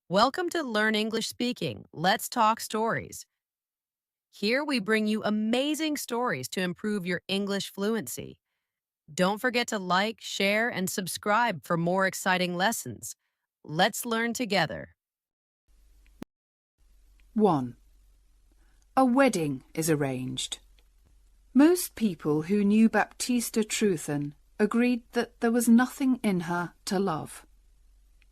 Welcome to Learn English Speaking. Let's talk stories. Here we bring you amazing stories to improve your English fluency. Don't forget to like, share, and subscribe for more exciting lessons. Let's learn together. 1. A wedding is arranged. Most people who knew Baptista Truthen agreed that there was nothing in her to love,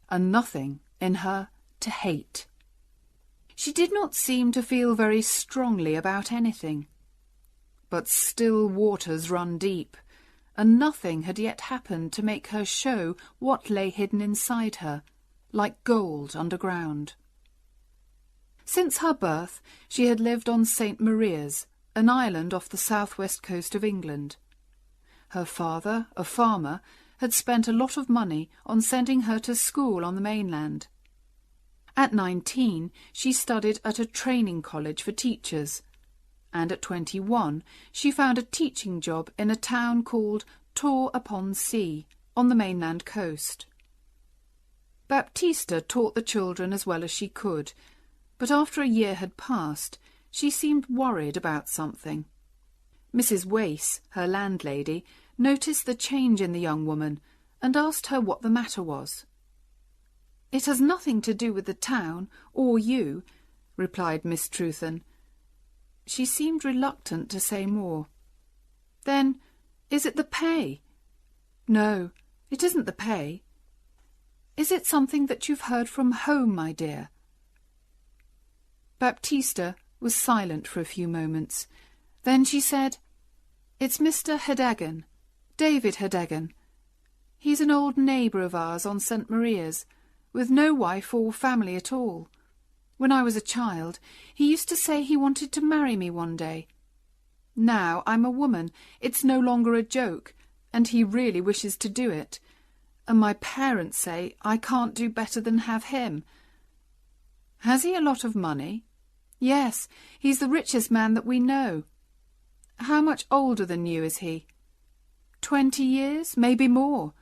and nothing in her to hate. She did not seem to feel very strongly about anything. But still waters run deep, and nothing had yet happened to make her show what lay hidden inside her, like gold underground. Since her birth, she had lived on St. Maria's, an island off the southwest coast of England. Her father, a farmer, had spent a lot of money on sending her to school on the mainland. At 19, she studied at a training college for teachers, and at 21, she found a teaching job in a town called Tor-upon-Sea, on the mainland coast. Baptista taught the children as well as she could, but after a year had passed, she seemed worried about something. Mrs. Wace, her landlady, noticed the change in the young woman and asked her what the matter was. "It has nothing to do with the town, or you," replied Miss Truthen. She seemed reluctant to say more. "Then, is it the pay?" "No, it isn't the pay." "Is it something that you've heard from home, my dear?" Baptista was silent for a few moments. Then she said, "It's Mr. Hedegan, David Hedegan. He's an old neighbour of ours on St. Maria's, with no wife or family at all. When I was a child, he used to say he wanted to marry me one day. Now I'm a woman, it's no longer a joke, and he really wishes to do it. And my parents say I can't do better than have him." "Has he a lot of money?" "Yes, he's the richest man that we know." "How much older than you is he?" 20 years, maybe more."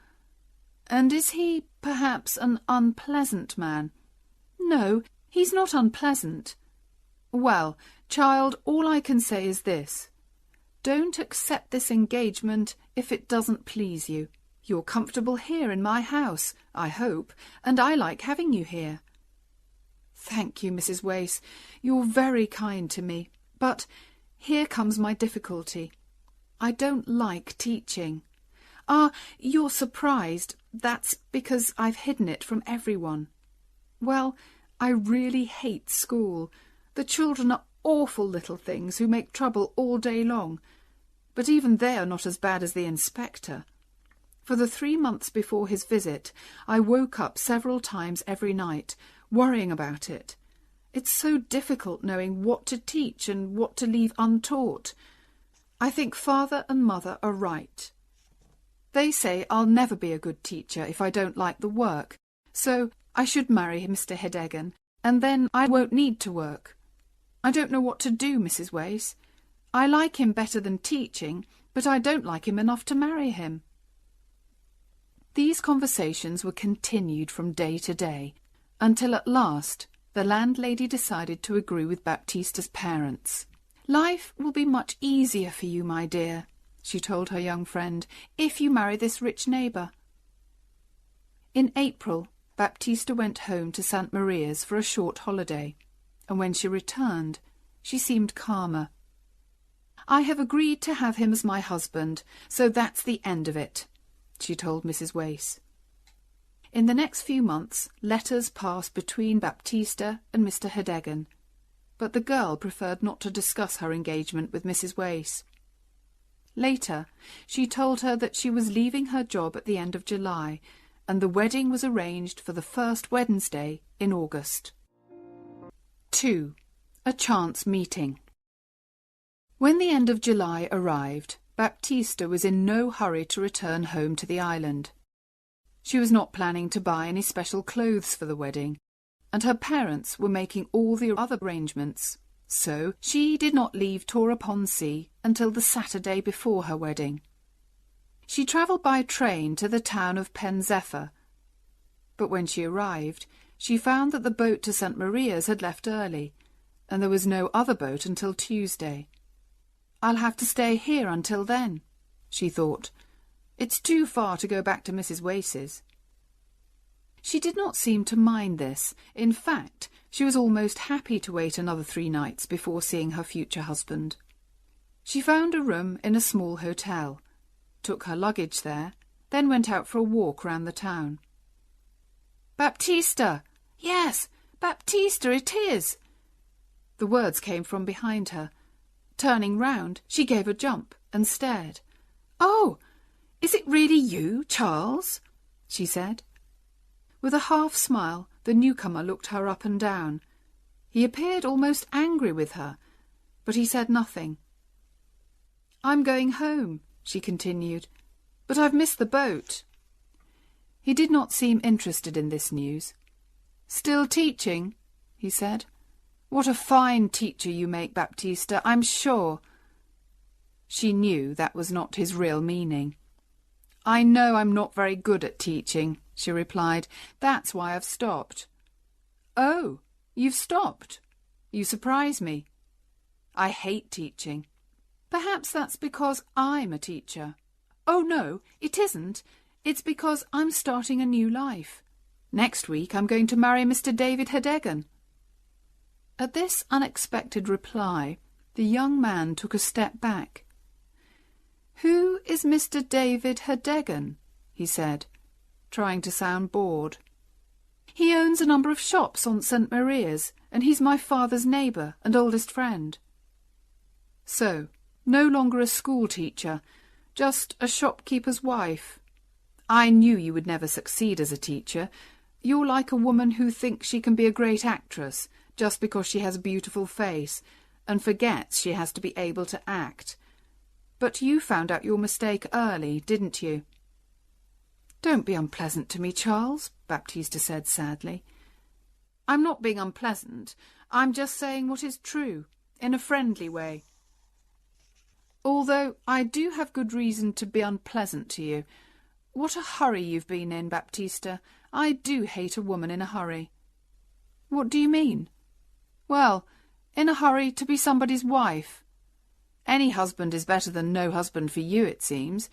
"And is he, perhaps, an unpleasant man?" "No, he's not unpleasant." "Well, child, all I can say is this. Don't accept this engagement if it doesn't please you. You're comfortable here in my house, I hope, and I like having you here." "Thank you, Mrs. Wace. You're very kind to me. But here comes my difficulty. I don't like teaching." "Ah, you're surprised. That's because I've hidden it from everyone." "Well, I really hate school. The children are awful little things who make trouble all day long. But even they are not as bad as the inspector. For the 3 months before his visit, I woke up several times every night, worrying about it. It's so difficult knowing what to teach and what to leave untaught. I think Father and Mother are right. They say I'll never be a good teacher if I don't like the work, so I should marry Mr. Hedegan, and then I won't need to work. I don't know what to do, Mrs. Wace. I like him better than teaching, but I don't like him enough to marry him." These conversations were continued from day to day, until at last the landlady decided to agree with Baptista's parents. "Life will be much easier for you, my dear," she told her young friend, "if you marry this rich neighbour." In April, Baptista went home to St. Maria's for a short holiday, and when she returned, she seemed calmer. "I have agreed to have him as my husband, so that's the end of it," she told Mrs. Wace. In the next few months, letters passed between Baptista and Mr. Hedegan, but the girl preferred not to discuss her engagement with Mrs. Wace. Later, she told her that she was leaving her job at the end of July, and the wedding was arranged for the first Wednesday in August. 2. A chance meeting. When the end of July arrived, Baptista was in no hurry to return home to the island. She was not planning to buy any special clothes for the wedding, and her parents were making all the other arrangements, so she did not leave Tor-upon-Sea until the Saturday before her wedding. She travelled by train to the town of Pen Zephyr, but when she arrived, She found that the boat to St. Maria's had left early, and there was no other boat until Tuesday. "I'll have to stay here until then," she thought. "It's too far to go back to Mrs. Wace's." She did not seem to mind this. In fact, she was almost happy to wait another 3 nights before seeing her future husband. She found a room in a small hotel, took her luggage there, then went out for a walk round the town. "Baptista! Yes, Baptista it is!" The words came from behind her. Turning round, she gave a jump and stared. "Oh, is it really you, Charles?" she said. With a half smile, the newcomer looked her up and down. He appeared almost angry with her, but he said nothing. "I'm going home," she continued, "but I've missed the boat." He did not seem interested in this news. "Still teaching?" he said. "What a fine teacher you make, Baptista, I'm sure." She knew that was not his real meaning. "I know I'm not very good at teaching," she replied. "That's why I've stopped." "Oh, you've stopped? You surprise me. I hate teaching." "Perhaps that's because I'm a teacher." "Oh, no, it isn't. It's because I'm starting a new life. Next week I'm going to marry Mr. David Hedegan." At this unexpected reply, the young man took a step back. "Who is Mr. David Hedegan?" he said, trying to sound bored. "He owns a number of shops on St. Maria's, and he's my father's neighbour and oldest friend." "So, no longer a school teacher, just a shopkeeper's wife. I knew you would never succeed as a teacher. You're like a woman who thinks she can be a great actress just because she has a beautiful face, and forgets she has to be able to act. But you found out your mistake early, didn't you?" "Don't be unpleasant to me, Charles," Baptista said sadly. "I'm not being unpleasant. I'm just saying what is true, in a friendly way. Although I do have good reason to be unpleasant to you. What a hurry you've been in, Baptista. I do hate a woman in a hurry." "What do you mean?" "Well, in a hurry to be somebody's wife. Any husband is better than no husband for you, it seems.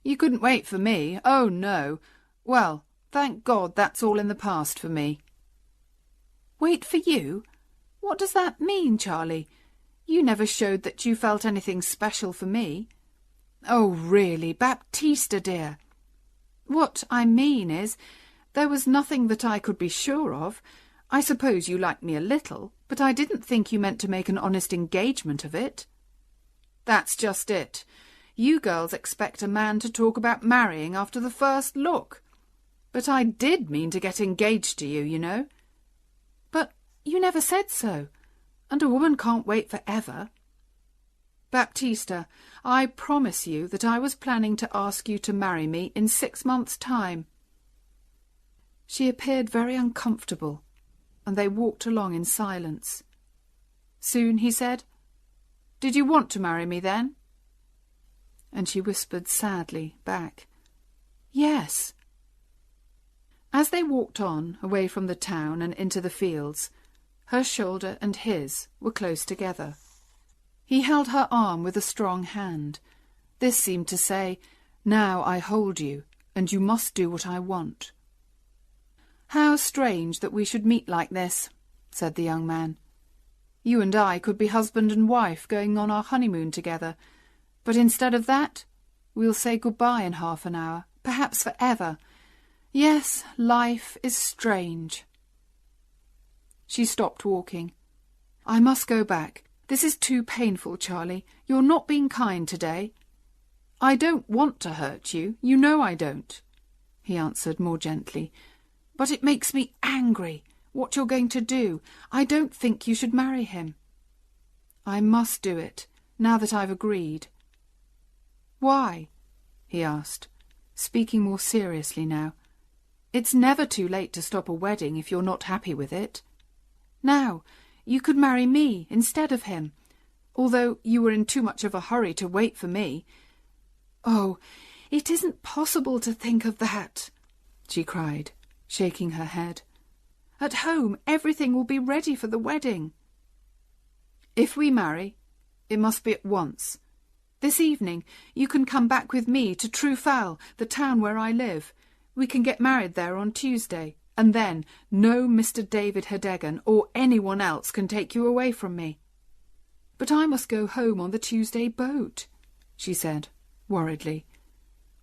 You couldn't wait for me. Oh, no. Well, thank God that's all in the past for me." "Wait for you? What does that mean, Charlie? You never showed that you felt anything special for me." "Oh, really, Baptista, dear." "What I mean is, there was nothing that I could be sure of. I suppose you liked me a little, but I didn't think you meant to make an honest engagement of it." "That's just it. You girls expect a man to talk about marrying after the first look. But I did mean to get engaged to you, you know." "But you never said so, and a woman can't wait for ever." "Baptista, I promise you that I was planning to ask you to marry me in 6 months' time." She appeared very uncomfortable, and they walked along in silence. Soon he said, "Did you want to marry me then?" And she whispered sadly back, "Yes." As they walked on, away from the town and into the fields, her shoulder and his were close together. He held her arm with a strong hand. This seemed to say, "Now I hold you, and you must do what I want." "How strange that we should meet like this," said the young man. "You and I could be husband and wife going on our honeymoon together, but instead of that, we'll say goodbye in half an hour, perhaps forever. Yes, life is strange." She stopped walking. "I must go back. This is too painful, Charlie. You're not being kind today." "I don't want to hurt you. You know I don't," he answered more gently. "But it makes me angry, what you're going to do. I don't think you should marry him." "I must do it, now that I've agreed." "Why?" he asked, speaking more seriously now. "It's never too late to stop a wedding if you're not happy with it. Now, you could marry me instead of him, although you were in too much of a hurry to wait for me." "Oh, it isn't possible to think of that," she cried, shaking her head. At home, everything will be ready for the wedding. If we marry, it must be at once. This evening, you can come back with me to Trufal, the town where I live. We can get married there on Tuesday, and then no Mr. David Hedegan or anyone else can take you away from me. But I must go home on the Tuesday boat, she said, worriedly.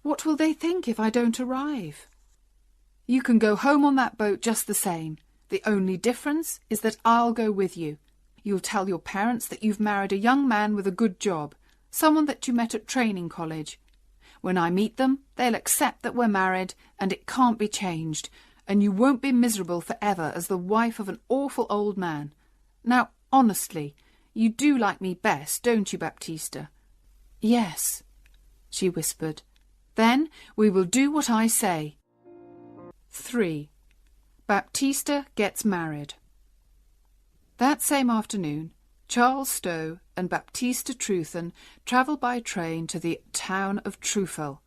What will they think if I don't arrive? You can go home on that boat just the same. The only difference is that I'll go with you. You'll tell your parents that you've married a young man with a good job, someone that you met at training college. When I meet them, they'll accept that we're married and it can't be changed, and you won't be miserable forever as the wife of an awful old man. Now, honestly, you do like me best, don't you, Baptista? Yes, she whispered. Then we will do what I say. 3. Baptista gets married. That same afternoon, Charles Stowe and Baptista Truthen travelled by train to the town of Trufal.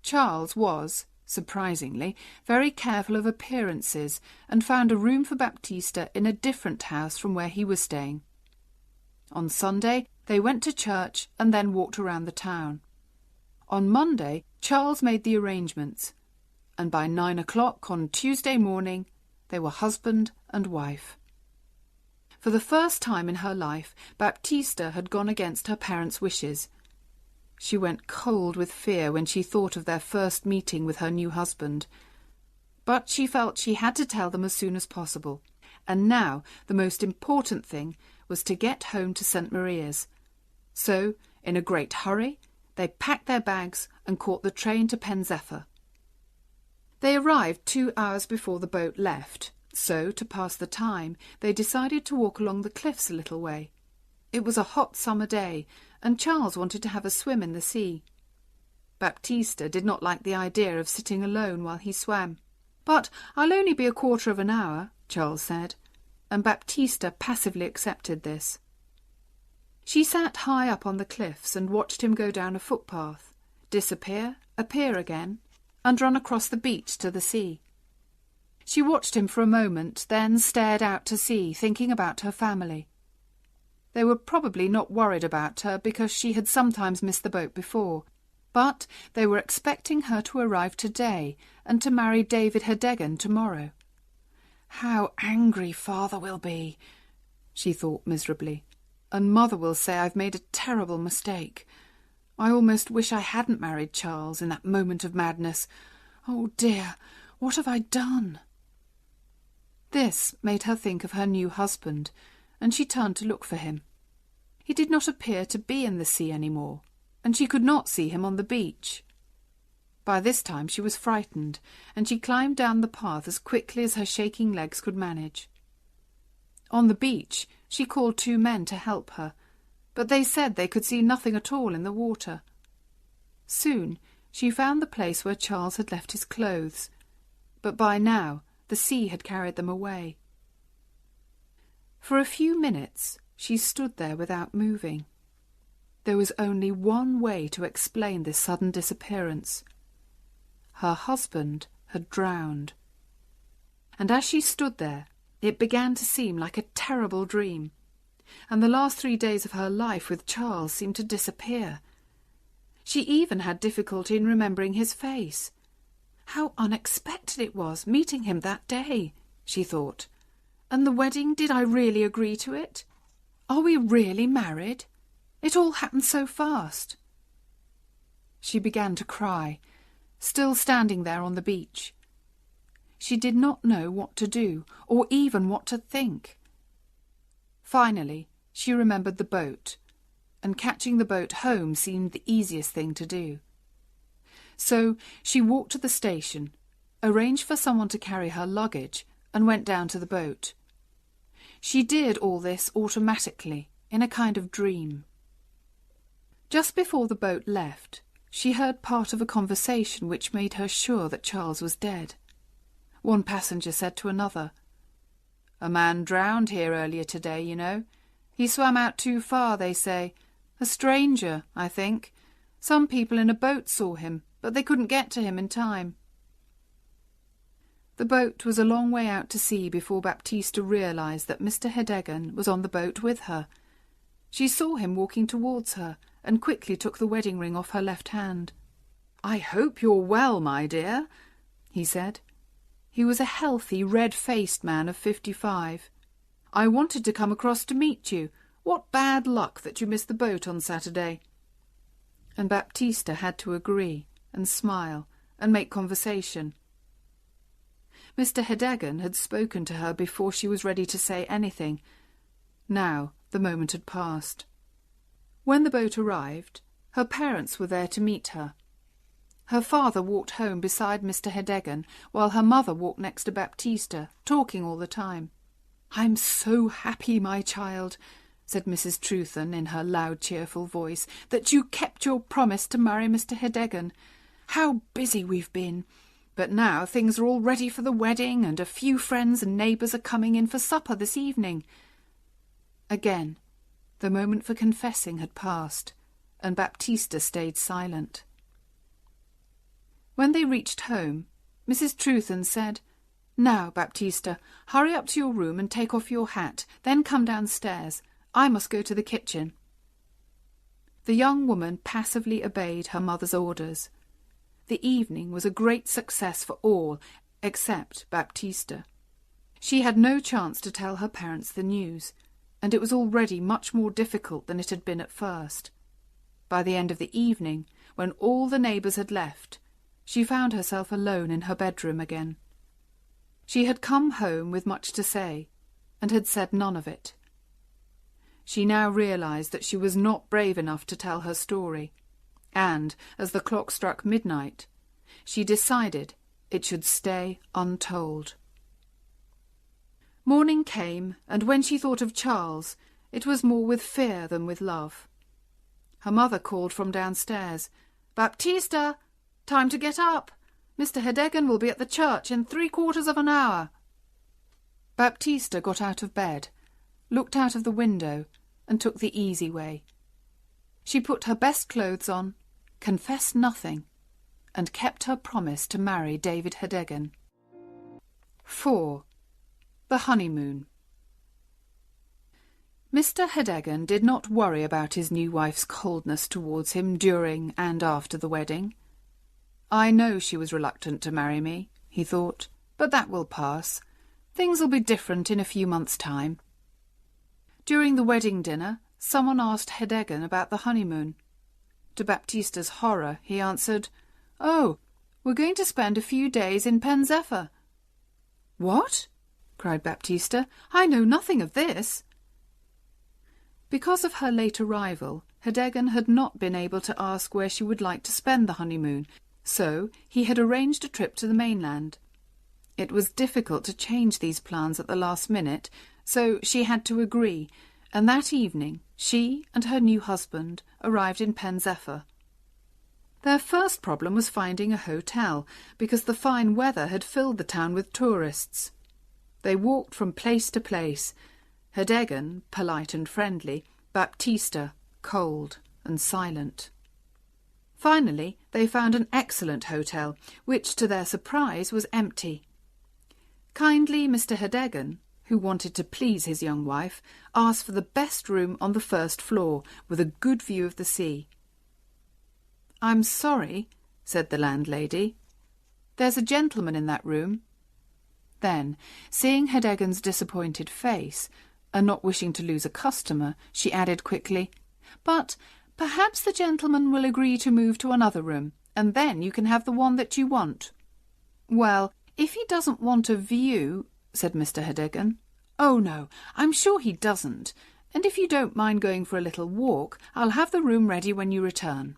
Charles was, surprisingly, very careful of appearances and found a room for Baptista in a different house from where he was staying. On Sunday, they went to church and then walked around the town. On Monday, Charles made the arrangements, and by 9 o'clock on Tuesday morning, they were husband and wife. For the first time in her life, Baptista had gone against her parents' wishes. She went cold with fear when she thought of their first meeting with her new husband. But she felt she had to tell them as soon as possible, and now the most important thing was to get home to St. Maria's. So, in a great hurry, they packed their bags and caught the train to Penzeffer. They arrived 2 hours before the boat left, so, to pass the time, they decided to walk along the cliffs a little way. It was a hot summer day, and Charles wanted to have a swim in the sea. Baptista did not like the idea of sitting alone while he swam. "But I'll only be a quarter of an hour," Charles said, and Baptista passively accepted this. She sat high up on the cliffs and watched him go down a footpath, disappear, appear again, and run across the beach to the sea. She watched him for a moment, then stared out to sea, thinking about her family. They were probably not worried about her because she had sometimes missed the boat before, but they were expecting her to arrive today and to marry David Hedegan tomorrow. "How angry Father will be," she thought miserably, "and Mother will say I've made a terrible mistake. I almost wish I hadn't married Charles in that moment of madness. Oh dear, what have I done?" This made her think of her new husband, and she turned to look for him. He did not appear to be in the sea any more, and she could not see him on the beach. By this time she was frightened, and she climbed down the path as quickly as her shaking legs could manage. On the beach she called 2 men to help her, but they said they could see nothing at all in the water. Soon she found the place where Charles had left his clothes, but by now the sea had carried them away. For a few minutes she stood there without moving. There was only one way to explain this sudden disappearance. Her husband had drowned. And as she stood there, it began to seem like a terrible dream, and the last 3 days of her life with Charles seemed to disappear. She even had difficulty in remembering his face. How unexpected it was, meeting him that day, she thought. And the wedding, did I really agree to it? Are we really married? It all happened so fast. She began to cry, still standing there on the beach. She did not know what to do, or even what to think. Finally, she remembered the boat, and catching the boat home seemed the easiest thing to do. So she walked to the station, arranged for someone to carry her luggage, and went down to the boat. She did all this automatically, in a kind of dream. Just before the boat left, she heard part of a conversation which made her sure that Charles was dead. One passenger said to another, "A man drowned here earlier today, you know. He swam out too far, they say. A stranger, I think. Some people in a boat saw him, but they couldn't get to him in time." The boat was a long way out to sea before Baptista realised that Mr. Hedegan was on the boat with her. She saw him walking towards her and quickly took the wedding ring off her left hand. "I hope you're well, my dear," he said. He was a healthy, red-faced man of 55. "I wanted to come across to meet you. What bad luck that you missed the boat on Saturday." And Baptista had to agree and smile and make conversation. Mr. Hedegan had spoken to her before she was ready to say anything. Now the moment had passed. When the boat arrived, her parents were there to meet her. Her father walked home beside Mr. Hedegan, while her mother walked next to Baptista, talking all the time. "I'm so happy, my child," said Mrs. Trewthen in her loud, cheerful voice, "that you kept your promise to marry Mr. Hedegan. How busy we've been! But now things are all ready for the wedding, and a few friends and neighbours are coming in for supper this evening." Again, the moment for confessing had passed, and Baptista stayed silent. When they reached home, Mrs. Trewthen said, "Now, Baptista, hurry up to your room and take off your hat, then come downstairs. I must go to the kitchen." The young woman passively obeyed her mother's orders. The evening was a great success for all, except Baptista. She had no chance to tell her parents the news, and it was already much more difficult than it had been at first. By the end of the evening, when all the neighbours had left, she found herself alone in her bedroom again. She had come home with much to say, and had said none of it. She now realised that she was not brave enough to tell her story, and, as the clock struck midnight, she decided it should stay untold. Morning came, and when she thought of Charles, it was more with fear than with love. Her mother called from downstairs, "Baptista, time to get up. Mr. Hedegan will be at the church in 3/4 of an hour." Baptista got out of bed, looked out of the window, and took the easy way. She put her best clothes on, confessed nothing, and kept her promise to marry David Hedegan. 4. The honeymoon. Mr. Hedegan did not worry about his new wife's coldness towards him during and after the wedding. "I know she was reluctant to marry me," he thought, "but that will pass. Things will be different in a few months' time." During the wedding dinner, someone asked Hedegan about the honeymoon. To Baptista's horror, he answered, "Oh, we're going to spend a few days in Pen Zephyr." "What?" cried Baptista. "I know nothing of this." Because of her late arrival, Hedegan had not been able to ask where she would like to spend the honeymoon, so he had arranged a trip to the mainland. It was difficult to change these plans at the last minute, so she had to agree, and that evening she and her new husband arrived in Pen Zephyr. Their first problem was finding a hotel, because the fine weather had filled the town with tourists. They walked from place to place, Hedegan polite and friendly, Baptista cold and silent. Finally, they found an excellent hotel, which, to their surprise, was empty. Kindly Mr. Hedegan, who wanted to please his young wife, asked for the best room on the first floor, with a good view of the sea. "I'm sorry," said the landlady. "There's a gentleman in that room." Then, seeing Hedegan's disappointed face, and not wishing to lose a customer, she added quickly, "But perhaps the gentleman will agree to move to another room, and then you can have the one that you want." "Well, if he doesn't want a view," said Mr. Hedegan. "Oh, no, I'm sure he doesn't, and if you don't mind going for a little walk, I'll have the room ready when you return."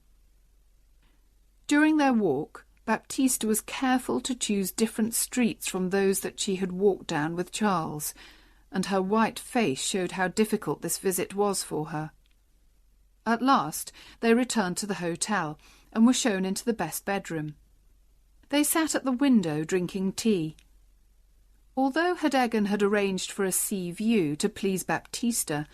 During their walk, Baptista was careful to choose different streets from those that she had walked down with Charles, and her white face showed how difficult this visit was for her. At last they returned to the hotel, and were shown into the best bedroom. They sat at the window drinking tea. Although Hedegan had arranged for a sea view to please Baptista,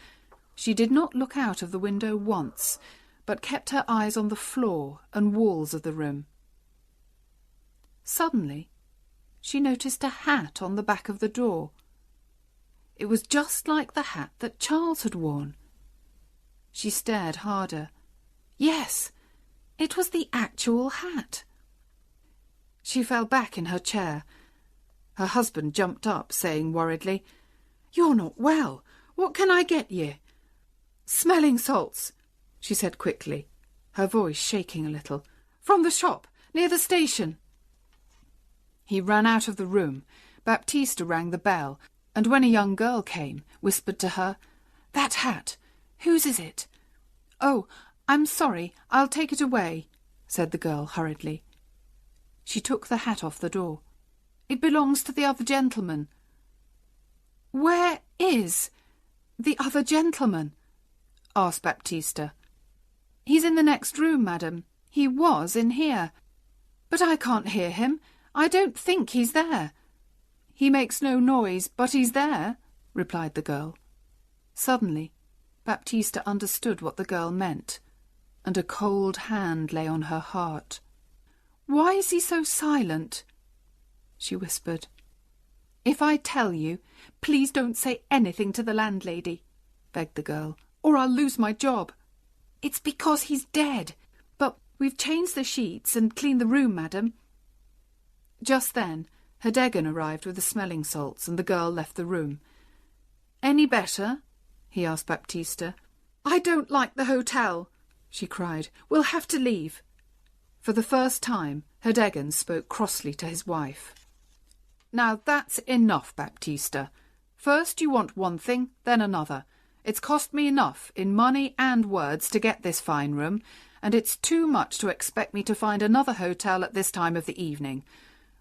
she did not look out of the window once, but kept her eyes on the floor and walls of the room. Suddenly, she noticed a hat on the back of the door. It was just like the hat that Charles had worn. She stared harder. Yes, it was the actual hat. She fell back in her chair. Her husband jumped up, saying worriedly, "You're not well. What can I get you?" "Smelling salts," she said quickly, her voice shaking a little. "From the shop, near the station." He ran out of the room. Baptista rang the bell, and when a young girl came, whispered to her, "That hat. Whose is it?" "Oh, I'm sorry. I'll take it away," said the girl hurriedly. She took the hat off the door. "It belongs to the other gentleman." "Where is the other gentleman?" asked Baptista. "He's in the next room, madam. He was in here. But I can't hear him. I don't think he's there." "He makes no noise, but he's there," replied the girl. Suddenly, Baptista understood what the girl meant, and a cold hand lay on her heart. "Why is he so silent?" she whispered. "If I tell you, please don't say anything to the landlady," begged the girl, "or I'll lose my job. It's because he's dead, but we've changed the sheets and cleaned the room, madam." Just then, Hedegan arrived with the smelling salts, and the girl left the room. "Any better?" he asked Baptista. "I don't like the hotel," she cried. "We'll have to leave." For the first time, Hedegan spoke crossly to his wife. "Now that's enough, Baptista. First you want one thing, then another. It's cost me enough in money and words to get this fine room, and it's too much to expect me to find another hotel at this time of the evening.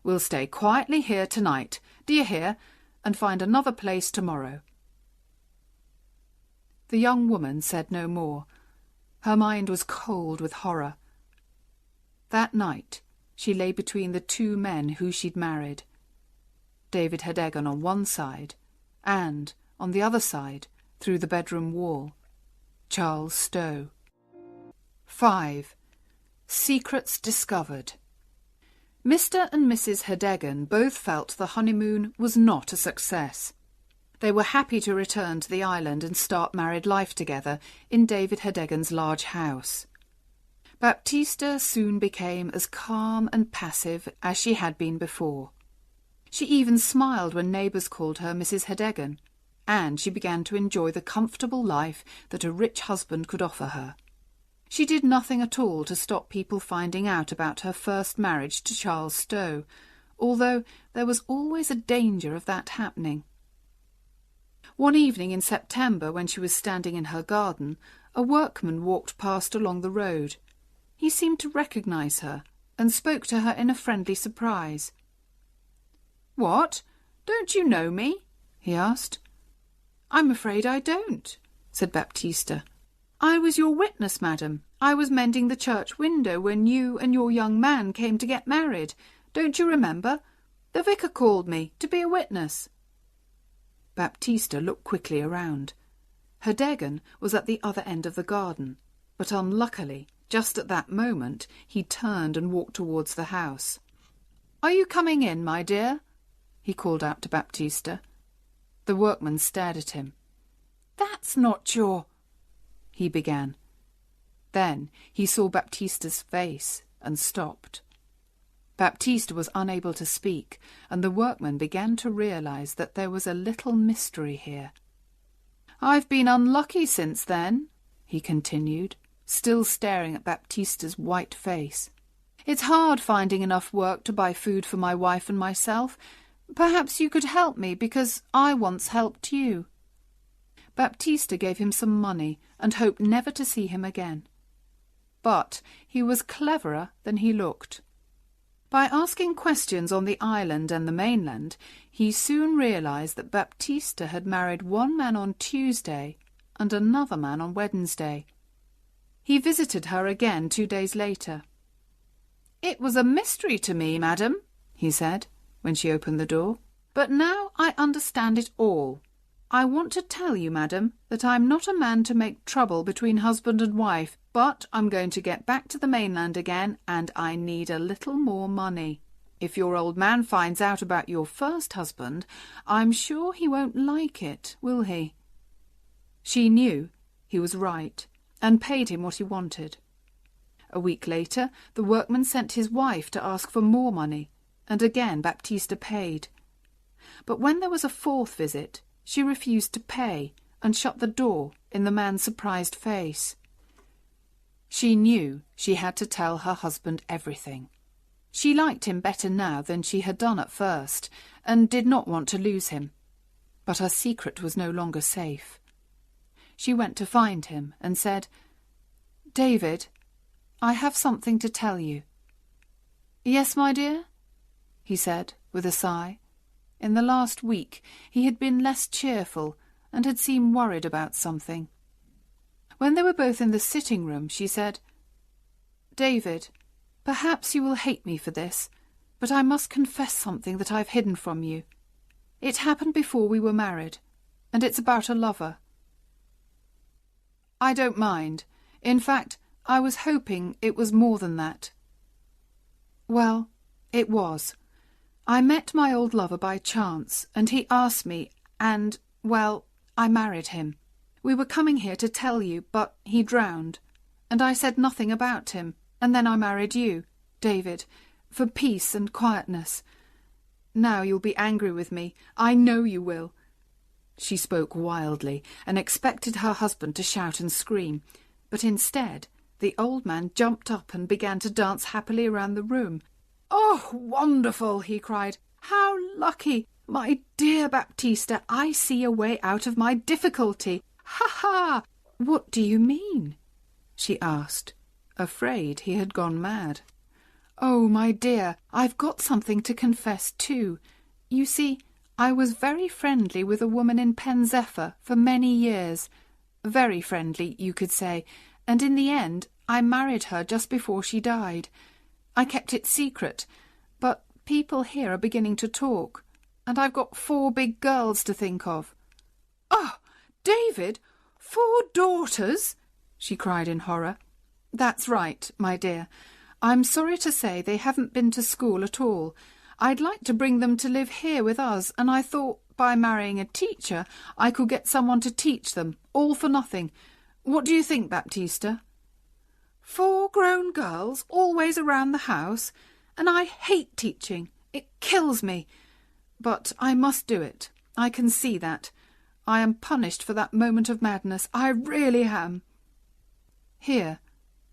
We'll stay quietly here tonight, do you hear, and find another place tomorrow." The young woman said no more. Her mind was cold with horror. That night she lay between the two men who she'd married. David Hedegan on one side, and, on the other side, through the bedroom wall, Charles Stow. 5. Secrets discovered. Mr. and Mrs. Hedegan both felt the honeymoon was not a success. They were happy to return to the island and start married life together in David Hedegan's large house. Baptista soon became as calm and passive as she had been before. She even smiled when neighbours called her Mrs. Hedegan, and she began to enjoy the comfortable life that a rich husband could offer her. She did nothing at all to stop people finding out about her first marriage to Charles Stow, although there was always a danger of that happening. One evening in September, when she was standing in her garden, a workman walked past along the road. He seemed to recognise her, and spoke to her in a friendly surprise. "What? Don't you know me?" he asked. "I'm afraid I don't," said Baptista. "I was your witness, madam. I was mending the church window when you and your young man came to get married. Don't you remember? The vicar called me to be a witness." Baptista looked quickly around. Hedegan was at the other end of the garden, but unluckily, just at that moment, he turned and walked towards the house. "Are you coming in, my dear?" he called out to Baptista. The workman stared at him. "That's not your—" he began. Then he saw Baptista's face and stopped. Baptista was unable to speak, and the workman began to realise that there was a little mystery here. "I've been unlucky since then," he continued, still staring at Baptista's white face. "It's hard finding enough work to buy food for my wife and myself. Perhaps you could help me, because I once helped you." Baptista gave him some money and hoped never to see him again. But he was cleverer than he looked. By asking questions on the island and the mainland, he soon realised that Baptista had married one man on Tuesday and another man on Wednesday. He visited her again 2 days later. "It was a mystery to me, madam," he said, when she opened the door, "but now I understand it all. I want to tell you, madam, that I'm not a man to make trouble between husband and wife, but I'm going to get back to the mainland again, and I need a little more money." If your old man finds out about your first husband, I'm sure he won't like it, will he?" She knew he was right and paid him what he wanted. A week later, the workman sent his wife to ask for more money, and again Baptista paid. But when there was a fourth visit, she refused to pay and shut the door in the man's surprised face. She knew she had to tell her husband everything. She liked him better now than she had done at first, and did not want to lose him. But her secret was no longer safe. She went to find him and said, "David, I have something to tell you." "Yes, my dear?" he said with a sigh. In the last week he had been less cheerful and had seemed worried about something. When they were both in the sitting room, she said, "David, perhaps you will hate me for this, but I must confess something that I've hidden from you. It happened before we were married, and it's about a lover." "I don't mind. In fact, I was hoping it was more than that." "Well, it was. I met my old lover by chance, and he asked me, and, well, I married him. We were coming here to tell you, but he drowned, and I said nothing about him, and then I married you, David, for peace and quietness. Now you'll be angry with me. I know you will." She spoke wildly and expected her husband to shout and scream, but instead the old man jumped up and began to dance happily around the room. "Oh, wonderful!" he cried. "How lucky! My dear Baptista, I see a way out of my difficulty. Ha ha!" "What do you mean?" she asked, afraid he had gone mad. "Oh, my dear, I've got something to confess too. You see, I was very friendly with a woman in Pen Zephyr for many years. Very friendly, you could say, and in the end I married her just before she died. I kept it secret, but people here are beginning to talk, and I've got 4 big girls to think of." "Oh, David, 4 daughters?" she cried in horror. "That's right, my dear. I'm sorry to say they haven't been to school at all. I'd like to bring them to live here with us, and I thought by marrying a teacher I could get someone to teach them, all for nothing. What do you think, Baptista?" 4 grown girls always around the house, and I hate teaching. It kills me. But I must do it. I can see that. I am punished for that moment of madness. I really am." Here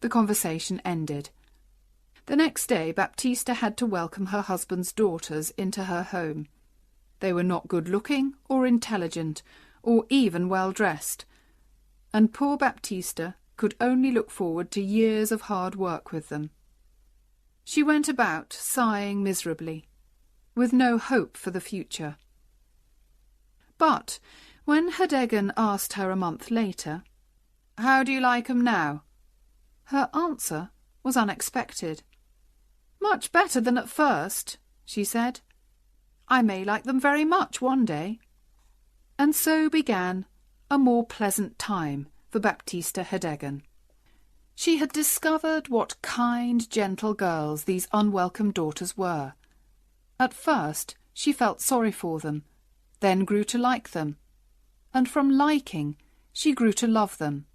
the conversation ended. The next day Baptista had to welcome her husband's daughters into her home. They were not good-looking or intelligent or even well-dressed, and poor Baptista could only look forward to years of hard work with them. She went about sighing miserably, with no hope for the future. But when Hedeggen asked her a month later, "How do you like 'em now?" her answer was unexpected. "Much better than at first," she said. "I may like them very much one day." And so began a more pleasant time for Baptista Hedeggen. She had discovered what kind, gentle girls these unwelcome daughters were. At first she felt sorry for them, then grew to like them, and from liking she grew to love them.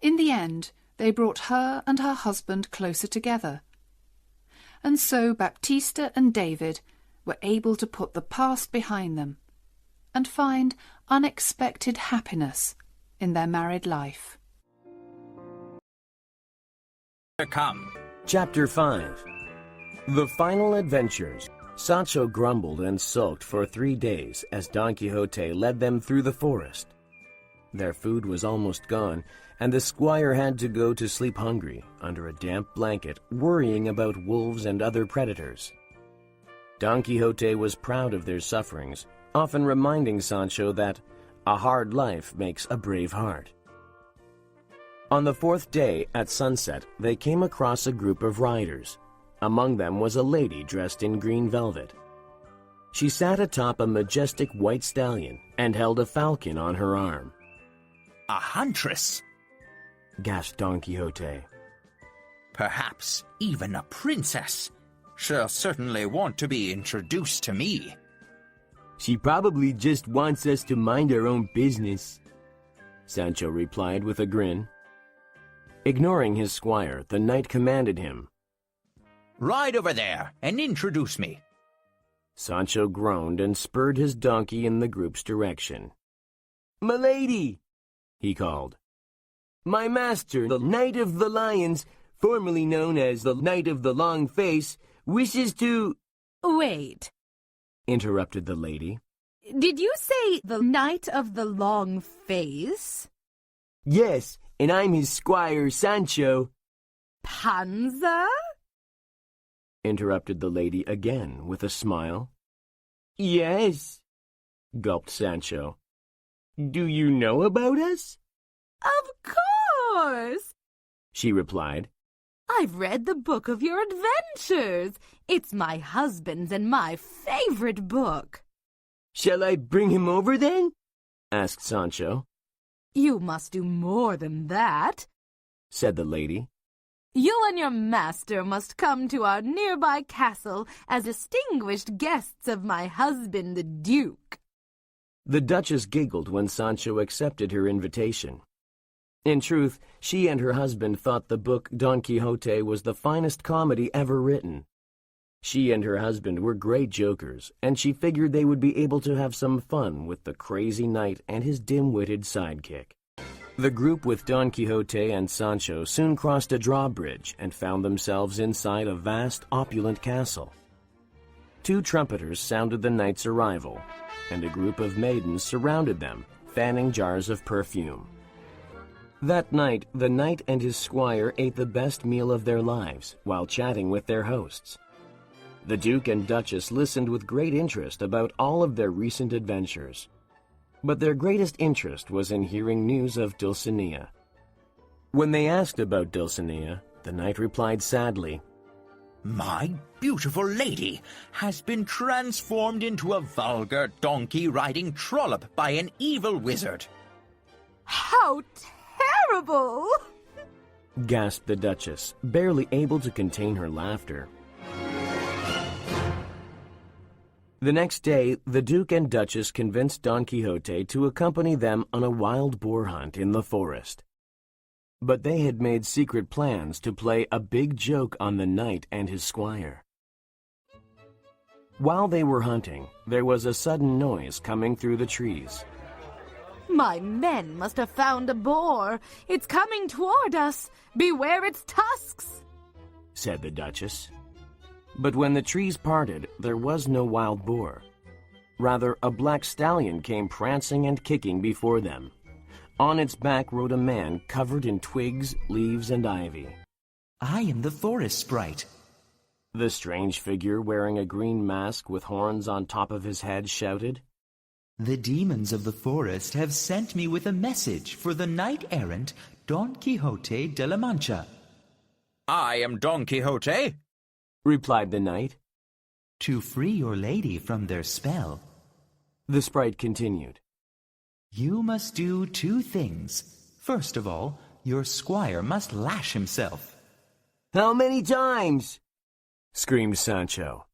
In the end they brought her and her husband closer together. And so Baptista and David were able to put the past behind them and find unexpected happiness in their married life. Come. Chapter 5. The Final Adventures. Sancho grumbled and sulked for 3 days as Don Quixote led them through the forest. Their food was almost gone, and the squire had to go to sleep hungry under a damp blanket, worrying about wolves and other predators. Don Quixote was proud of their sufferings, often reminding Sancho that a hard life makes a brave heart. On the 4th day, at sunset, they came across a group of riders. Among them was a lady dressed in green velvet. She sat atop a majestic white stallion and held a falcon on her arm. A huntress? Gasped Don Quixote. Perhaps even a princess. She'll certainly want to be introduced to me. She probably just wants us to mind our own business, Sancho replied with a grin. Ignoring his squire, the knight commanded him. Ride over there and introduce me. Sancho groaned and spurred his donkey in the group's direction. "Milady," he called. "My master, the Knight of the Lions, formerly known as the Knight of the Long Face, wishes to—" Wait, interrupted the lady. did you say the Knight of the Long Face? "Yes, and I'm his squire, Sancho," Panza? interrupted the lady again with a smile. "Yes," gulped Sancho. "Do you know about us?" Of course! she replied. I've read the book of your adventures. It's my husband's and my favorite book. "Shall I bring him over then?" asked Sancho. You must do more than that. Said the lady. You and your master must come to our nearby castle as distinguished guests of my husband the Duke. The Duchess giggled when Sancho accepted her invitation. In truth, she and her husband thought the book Don Quixote was the finest comedy ever written. She and her husband were great jokers, and she figured they would be able to have some fun with the crazy knight and his dim-witted sidekick. The group with Don Quixote and Sancho soon crossed a drawbridge and found themselves inside a vast, opulent castle. 2 trumpeters sounded the knight's arrival, and a group of maidens surrounded them, fanning jars of perfume. That night, the knight and his squire ate the best meal of their lives while chatting with their hosts. The Duke and Duchess listened with great interest about all of their recent adventures. But their greatest interest was in hearing news of Dulcinea. When they asked about Dulcinea, the knight replied sadly, My beautiful lady has been transformed into a vulgar donkey-riding trollop by an evil wizard. How terrible! gasped the Duchess, barely able to contain her laughter. The next day, the Duke and Duchess convinced Don Quixote to accompany them on a wild boar hunt in the forest. But they had made secret plans to play a big joke on the knight and his squire. While they were hunting, there was a sudden noise coming through the trees. My men must have found a boar. It's coming toward us. Beware its tusks, said the Duchess. But when the trees parted, there was no wild boar. Rather, a black stallion came prancing and kicking before them. On its back rode a man covered in twigs, leaves, and ivy. I am the forest sprite. The strange figure wearing a green mask with horns on top of his head shouted. The demons of the forest have sent me with a message for the knight-errant Don Quixote de la Mancha. I am Don Quixote, replied the knight. To free your lady from their spell. The sprite continued. You must do 2 things. First of all, your squire must lash himself. How many times? Screamed Sancho.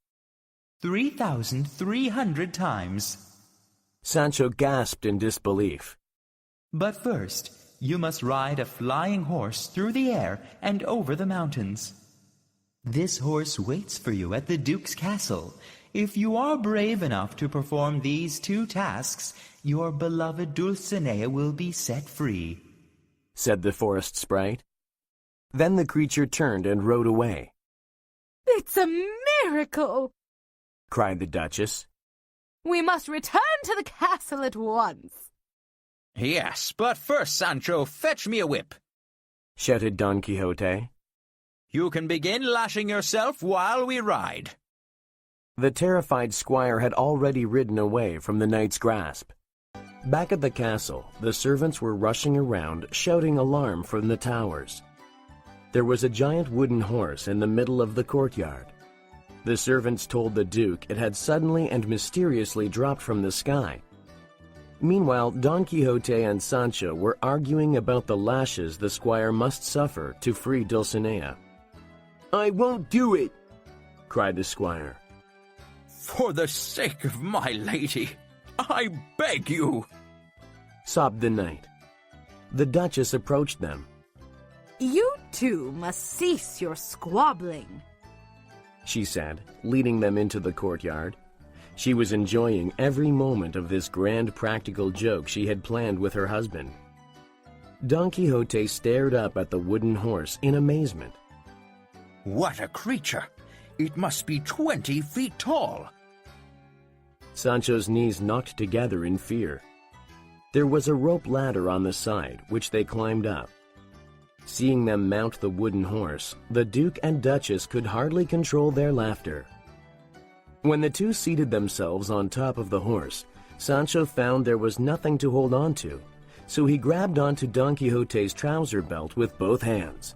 3,300 times. Sancho gasped in disbelief. But first, you must ride a flying horse through the air and over the mountains. This horse waits for you at the Duke's castle. If you are brave enough to perform these 2 tasks, your beloved Dulcinea will be set free, said the forest sprite. Then the creature turned and rode away. It's a miracle, cried the Duchess. We must return to the castle at once. Yes, but first, Sancho, fetch me a whip, shouted Don Quixote. You can begin lashing yourself while we ride. The terrified squire had already ridden away from the knight's grasp. Back at the castle, the servants were rushing around, shouting alarm from the towers. There was a giant wooden horse in the middle of the courtyard. The servants told the Duke it had suddenly and mysteriously dropped from the sky. Meanwhile, Don Quixote and Sancho were arguing about the lashes the squire must suffer to free Dulcinea. I won't do it, cried the squire. "For the sake of my lady, I beg you," sobbed the knight. The Duchess approached them. "You two must cease your squabbling," she said, leading them into the courtyard. She was enjoying every moment of this grand practical joke she had planned with her husband. Don Quixote stared up at the wooden horse in amazement. "What a creature! It must be 20 feet tall." Sancho's knees knocked together in fear. There was a rope ladder on the side, which they climbed up. Seeing them mount the wooden horse, the Duke and Duchess could hardly control their laughter. When the two seated themselves on top of the horse, Sancho found there was nothing to hold on to, so he grabbed onto Don Quixote's trouser belt with both hands.